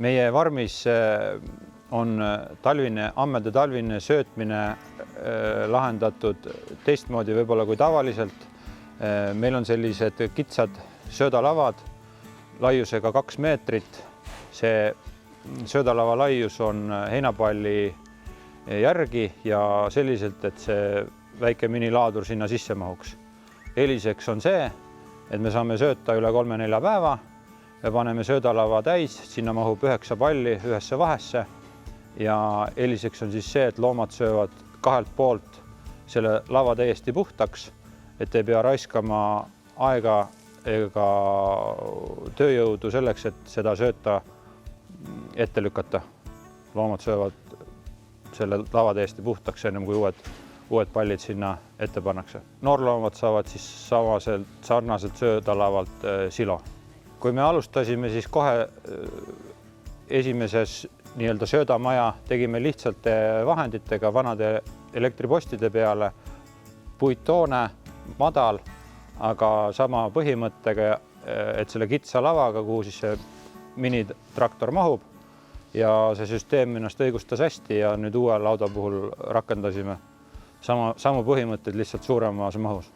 Meie farmis on ammede talvine söötmine lahendatud teistmoodi võib-olla kui tavaliselt. Meil on sellised kitsad söödalavad laiusega 2 meetrit. See söödalava laius on heinapalli järgi ja selliselt, et see väike minilaadur sinna sisse mahuks. Eeliseks on see, et me saame sööta üle 3-4 päeva. Me paneme söödalava täis, sinna mahub 9 palli ühesse vahesse ja eeliseks on siis see, et loomad söövad 2 poolt selle lava täiesti puhtaks, et ei pea raiskama aega ega tööjõudu selleks, et seda sööta ette lükata. Loomad söövad selle lava täiesti puhtaks, ennem kui uued pallid sinna ette pannakse. Noorloomad saavad siis sarnaselt söödalavalt silo. Kui me alustasime, siis kohe esimeses söödamaja tegime lihtsalt vahenditega vanade elektripostide peale, puittoone, madal, aga sama põhimõttega, et selle kitsa lavaga, kuhu siis see minitraktor mahub ja see süsteem ennast õigustas hästi ja nüüd uue lauda puhul rakendasime samu põhimõtteid lihtsalt suuremas mahus.